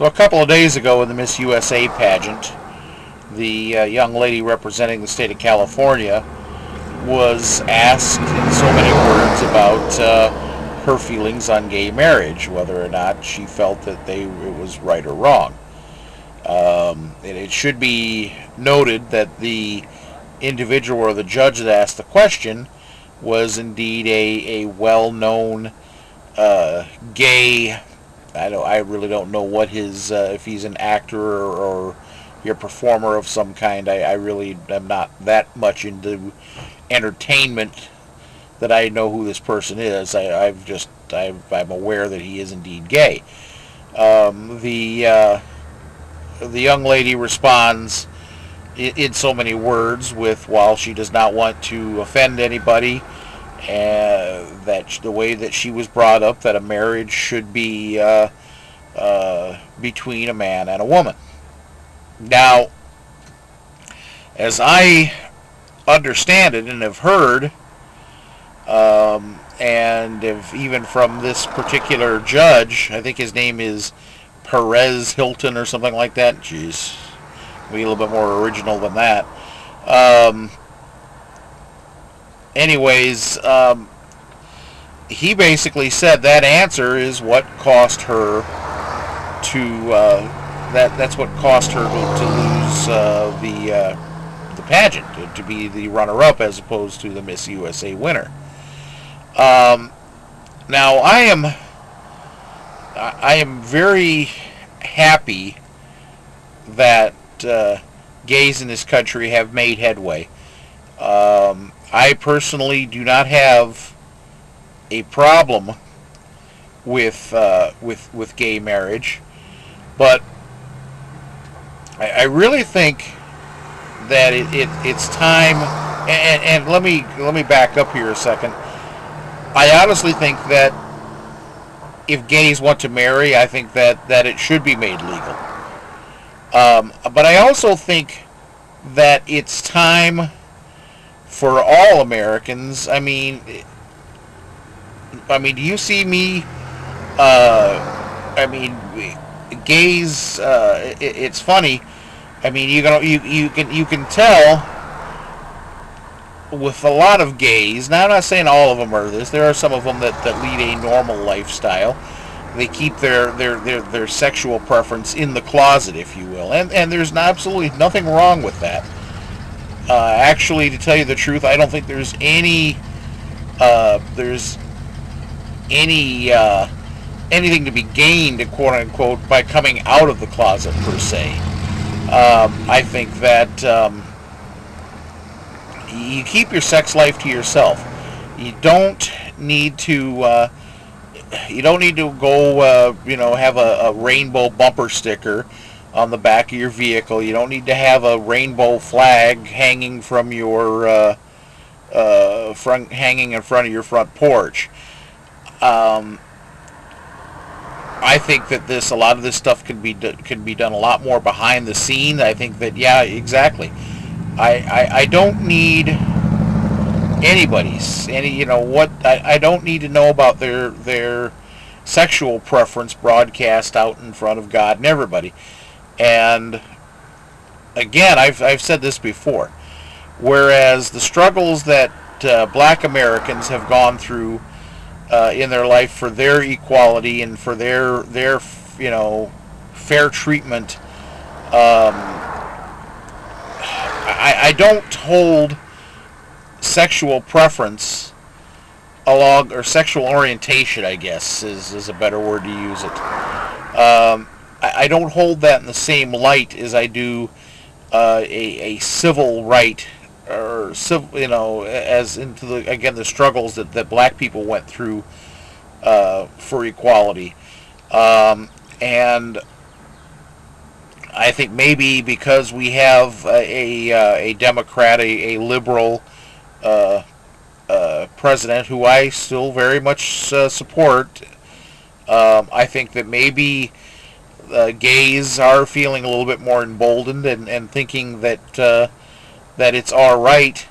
So a couple of days ago in the Miss USA pageant, the young lady representing the state of California was asked in so many words about her feelings on gay marriage, whether or not she felt that it was right or wrong. And it should be noted that the individual or the judge that asked the question was indeed a well-known gay. I really don't know what his if he's an actor or a performer of some kind. I really am not that much into entertainment that I know who this person is. I'm aware that he is indeed gay. The young lady responds in so many words with, while she does not want to offend anybody, that the way that she was brought up, that a marriage should be between a man and a woman. Now, as I understand it and have heard, and if even from this particular judge, I think his name is Perez Hilton or something like that. Jeez, be a little bit more original than that. Anyways, he basically said that answer is what cost her to that's what cost her to lose the pageant, to be the runner-up as opposed to the Miss USA winner. Now I am very happy that gays in this country have made headway. I personally do not have a problem with gay marriage, but I really think that it's time. And let me back up here a second. I honestly think that if gays want to marry, I think that it should be made legal. But I also think that it's time for all Americans. I mean, do you see me? Gays. It's funny. I mean, you can tell with a lot of gays. Now, I'm not saying all of them are this. There are some of them that lead a normal lifestyle. They keep their sexual preference in the closet, if you will, and there's absolutely nothing wrong with that. Actually, to tell you the truth, I don't think there's anything to be gained, quote unquote, by coming out of the closet per se. I think that you keep your sex life to yourself. You don't need to go have a rainbow bumper sticker on the back of your vehicle. You don't need to have a rainbow flag hanging from your hanging in front of your front porch. I think that a lot of this stuff can be done a lot more behind the scene. I think that, yeah, exactly. I don't need I don't need to know about their sexual preference broadcast out in front of God and everybody. And again, I've said this before. Whereas the struggles that black Americans have gone through in their life for their equality and for their fair treatment, I don't hold sexual preference or sexual orientation, I guess is a better word to use it. I don't hold that in the same light as I do a civil right, or civil, as into the struggles that black people went through for equality. And I think maybe because we have a Democrat, a liberal president, who I still very much support, I think that maybe gays are feeling a little bit more emboldened and thinking that it's all right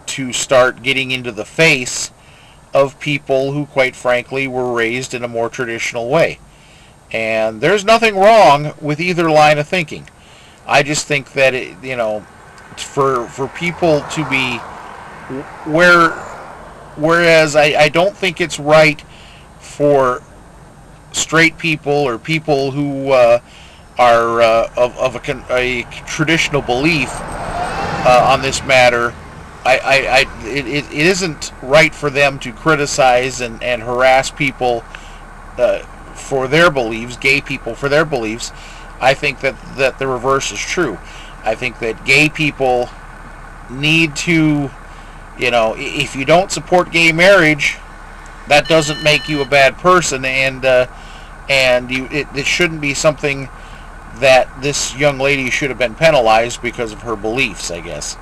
to start getting into the face of people who, quite frankly, were raised in a more traditional way. And there's nothing wrong with either line of thinking. I just think that for people to be whereas I don't think it's right for straight people or people who are of a traditional belief on this matter. It isn't right for them to criticize and harass people for their beliefs, gay people for their beliefs. I think that the reverse is true. I think that gay people need to, if you don't support gay marriage, that doesn't make you a bad person, and it shouldn't be something that this young lady should have been penalized because of her beliefs, I guess.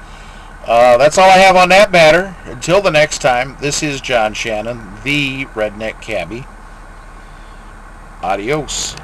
That's all I have on that matter. Until the next time, this is John Shannon, the Redneck Cabbie. Adios.